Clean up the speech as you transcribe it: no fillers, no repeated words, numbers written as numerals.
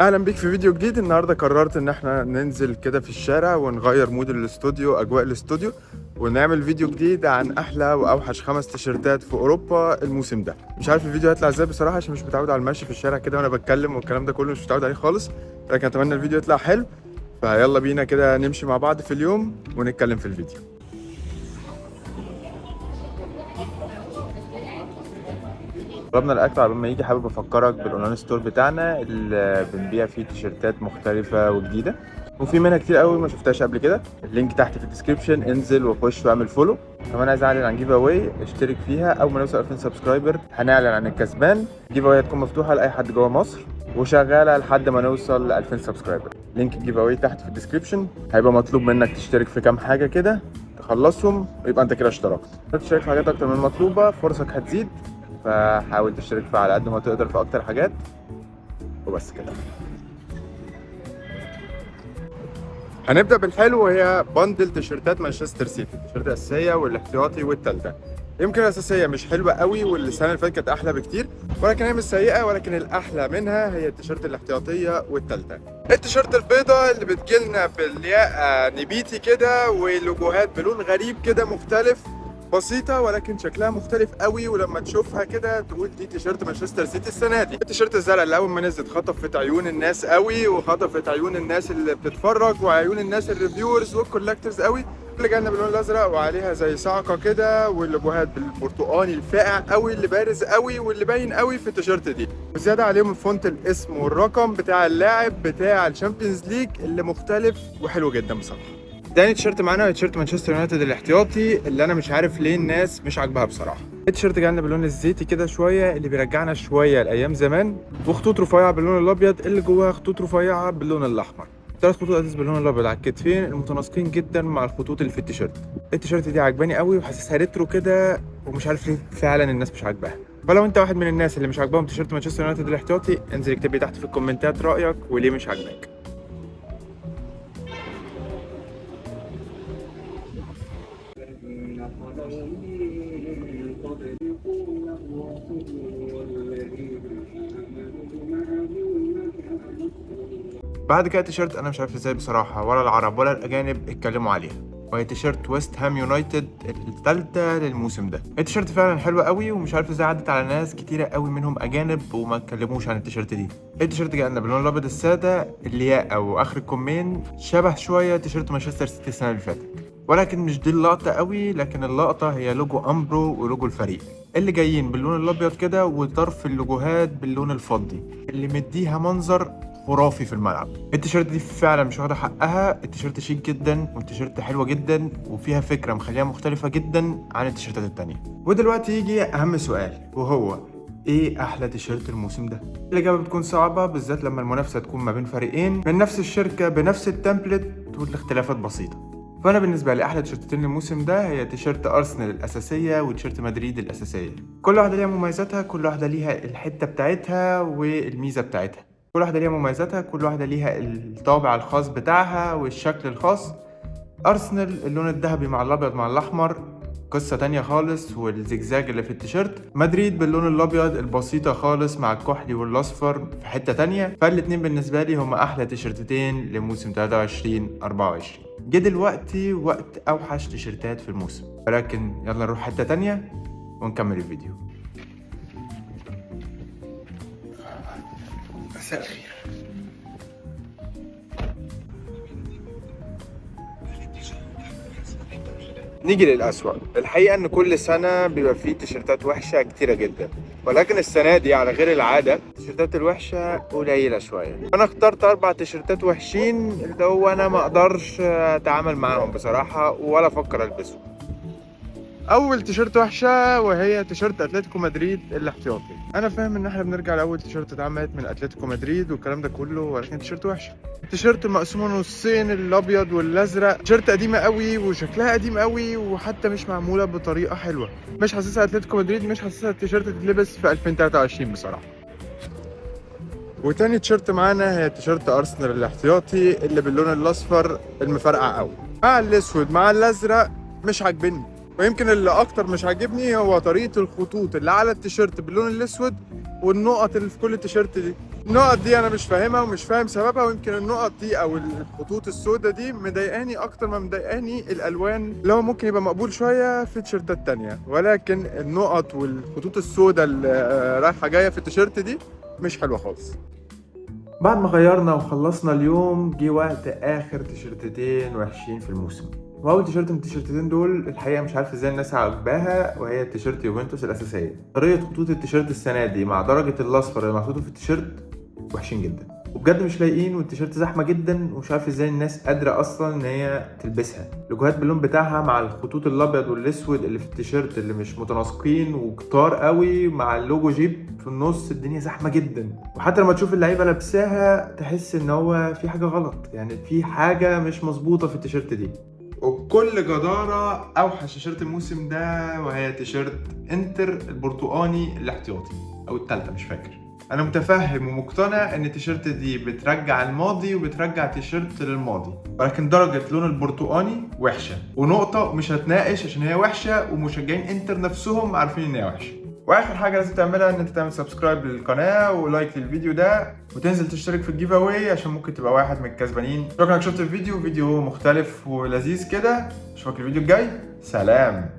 اهلا بيك في فيديو جديد. النهارده قررت ان احنا ننزل كده في الشارع ونغير مود الاستوديو، اجواء الاستوديو، ونعمل فيديو جديد عن احلى واوحش 5 تيشيرتات في اوروبا الموسم ده. مش عارف الفيديو هيطلع ازاي بصراحه، عشان مش متعود على المشي في الشارع كده وانا بتكلم والكلام ده كله، مش متعود عليه خالص، لكن اتمنى الفيديو يطلع حلو. فيلا بينا كده نمشي مع بعض في اليوم ونتكلم في الفيديو. طلبنا الاكل قبل ما يجي. حابب افكرك بالاونلاين ستور بتاعنا اللي بنبيع فيه تيشيرتات مختلفه وجديده، وفي منها كتير قوي ما شفتهاش قبل كده. اللينك تحت في الديسكربشن، انزل وخش واعمل فولو. كمان عايز اعلن عن جيف اواي، اشترك فيها. اول ما نوصل 2000 سبسكرايبر هنعلن عن الكسبان. جيف اواي هتكون مفتوحه لاي حد جوه مصر وشغاله لحد ما نوصل ل 2000 سبسكرايبر. لينك الجيف اواي تحت في الديسكربشن. هيبقى مطلوب منك تشترك في كام حاجه كده، تخلصهم ويبقى انت كده اشتركت. تشترك في حاجات اكتر من المطلوبه فرصك هتزيد، فحاول تشترك فيها على قد ما تقدر في اكتر حاجات. وبس كده. هنبدا بالحلو، وهي بندل تيشيرتات مانشستر سيتي. التيشيرت الاساسيه والاحتياطي والتالتة. يمكن الاساسيه مش حلوه قوي، والسنه اللي فاتت كانت احلى بكتير، ولكن هي مش سيئه. ولكن الاحلى منها هي التيشيرت الاحتياطيه والتالتة. التيشيرت البيضاء اللي بتجيلنا بالياقه نبيتي كده، ولوجوهات بلون غريب كده مختلف، بسيطة ولكن شكلها مختلف قوي، ولما تشوفها كده تقول دي تيشيرت مانشستر سيتي السنة دي. التيشيرت الزرقاء اللي أول ما نزلت خطفت عيون الناس قوي، وخطفت عيون الناس اللي بتتفرج وعيون الناس الريفيورز والكولكتورز قوي. اللي جالنا باللون الأزرق وعليها زي صعقة كده، واللوجوهات بالبرتقاني الفاقع قوي اللي بارز قوي واللي باين قوي في التيشيرت دي. وزيادة عليهم الفونت، الاسم والرقم بتاع اللاعب بتاع الشامبيونز ليج اللي مختلف وحلو جدا بصراحة. تاني تيشيرت معانا تيشيرت مانشستر يونايتد الاحتياطي، اللي انا مش عارف ليه الناس مش عاجباها بصراحه. التيشيرت جالنا باللون الزيتي كده شويه، اللي بيرجعنا شويه لايام زمان، وخطوط رفيعه باللون الابيض اللي جواها خطوط رفيعه باللون الاحمر. 3 خطوط اساس باللون الابيض على الكتفين المتناسقين جدا مع الخطوط اللي في التيشيرت. التيشيرت دي عجباني قوي وحاسسها ريترو كده، ومش عارف ليه فعلا الناس مش عاجباها. فلو انت واحد من الناس اللي مش عاجباهم تيشيرت مانشستر يونايتد الاحتياطي، انزل اكتب لي تحت في الكومنتات رايك وليه مش عاجبك. بعد كده تيشيرت انا مش عارف ازاي بصراحه ولا العرب ولا الاجانب اتكلموا عليها، وهي تيشيرت ويست هام يونايتد الثالثه للموسم ده. التيشيرت فعلا حلوه قوي، ومش عارف ازاي عدت على ناس كتيره قوي منهم اجانب وما اتكلموش عن التيشيرت دي. التيشيرت جاي لنا باللون الابيض الساده، الياقه واخر الكمين شبه شويه تيشيرت مانشستر سيتي السنه اللي فاتت، ولكن مش دي اللقطه قوي. لكن اللقطه هي لوجو امبرو ولوجو الفريق اللي جايين باللون الابيض كده، وطرف اللوجوهات باللون الفضي اللي مديها منظر خرافي في الملعب. التيشيرت دي فعلا مش واخده حقها. التيشيرت شيك جدا، والتيشيرت حلوه جدا، وفيها فكره مخليها مختلفه جدا عن التيشيرتات التانية. ودلوقتي يجي اهم سؤال، وهو ايه احلى تيشيرت الموسم ده؟ الاجابه بتكون صعبه، بالذات لما المنافسه تكون ما بين فريقين من نفس الشركه بنفس التمبلت والاختلافات بسيطه. فانا بالنسبه لي احلى تيشيرتين الموسم ده هي تيشيرت ارسنال الاساسيه وتيشيرت مدريد الاساسيه. كل واحده ليها مميزاتها، كل واحده ليها الحته بتاعتها والميزه بتاعتها. كل واحده ليها مميزاتها، كل واحده ليها الطابع الخاص بتاعها والشكل الخاص. ارسنال اللون الذهبي مع الابيض مع الاحمر قصة تانية خالص، والزجزاج اللي في التيشيرت. مدريد باللون الابيض البسيطة خالص مع الكحلي والاصفر في حتة تانية. فالاتنين بالنسبة لي هما احلى تيشيرتين لموسم 23-24. جه دلوقتي وقت اوحش تيشيرتات في الموسم، ولكن يلا نروح حتة تانية ونكمل الفيديو. مساء الخير. نيجي للأسوأ. الحقيقة إن كل سنة بيبقى فيه تيشيرتات وحشة كتيرة جدا، ولكن السنة دي على غير العادة التيشيرتات الوحشة قليلة شوية. أنا اخترت 4 تيشيرتات وحشين اللي هو أنا ما أقدرش أتعامل معاهم بصراحة ولا أفكر ألبسهم. اول تيشيرت وحشه وهي تيشيرت اتلتيكو مدريد الاحتياطي. انا فاهم ان احنا بنرجع لاول تيشيرت اتعملت من اتلتيكو مدريد والكلام ده كله، ولكن تيشيرت وحشه. تيشيرت مقسومه نصين، الابيض والازرق. تيشيرت قديمه قوي وشكلها قديم قوي، وحتى مش معموله بطريقه حلوه. مش حاسسها اتلتيكو مدريد، مش حاسسها التيشيرت تتلبس في 2023 بصراحه. وتاني تيشيرت معانا هي تيشيرت ارسنال الاحتياطي اللي باللون الاصفر المفرقع قوي مع الاسود مع الازرق. مش عاجبني. ويمكن اللي اكتر مش عاجبني هو طريقه الخطوط اللي على التيشيرت باللون الاسود والنقط اللي في كل تيشيرت دي. النقط دي انا مش فاهمها ومش فاهم سببها، ويمكن النقط دي او الخطوط السوداء دي مضايقاني اكتر ما مضايقاني الالوان اللي هو ممكن يبقى مقبول شويه في تيشيرتات تانية، ولكن النقط والخطوط السوداء اللي رايحه جايه في التيشيرت دي مش حلوه خالص. بعد ما غيرنا وخلصنا اليوم جه وقت اخر تيشيرتين وحشين في الموسم. واول تيشيرت من التيشيرتين دول الحقيقه مش عارف ازاي الناس عاجباها، وهي تيشيرت يوفنتوس الاساسيه. طريقه خطوط التيشيرت السنه دي مع درجه الاصفر اللي محطوطه في التيشيرت وحشين جدا وبجد مش لايقين، والتيشيرت زحمه جدا ومش عارف ازاي الناس قادره اصلا ان هي تلبسها. اللوجوهات باللون بتاعها مع الخطوط الابيض والاسود اللي في التيشيرت اللي مش متناسقين وكتار قوي مع اللوجو جيب في النص، الدنيا زحمه جدا. وحتى لما تشوف اللعيبه لابساها تحس ان هو في حاجه غلط، يعني في حاجه مش مظبوطه في التيشيرت دي. وبكل جدارة أوحش تيشيرت الموسم ده وهي تيشيرت انتر البرتقاني الاحتياطي أو التالتة مش فاكر. أنا متفهم ومقتنع إن التيشيرت دي بترجع الماضي وبترجع تيشيرت للماضي، ولكن درجة لون البرتقاني وحشة ونقطة، مش هتناقش عشان هي وحشة ومشجعين انتر نفسهم عارفين إن هي وحشة. واخر حاجه لازم تعملها ان انت تعمل سبسكرايب للقناه ولايك للفيديو ده وتنزل تشترك في الجيف اواي عشان ممكن تبقى واحد من الكسبانين. شكرا انك شفت الفيديو، فيديو مختلف ولذيذ كده. اشوفك الفيديو الجاي، سلام.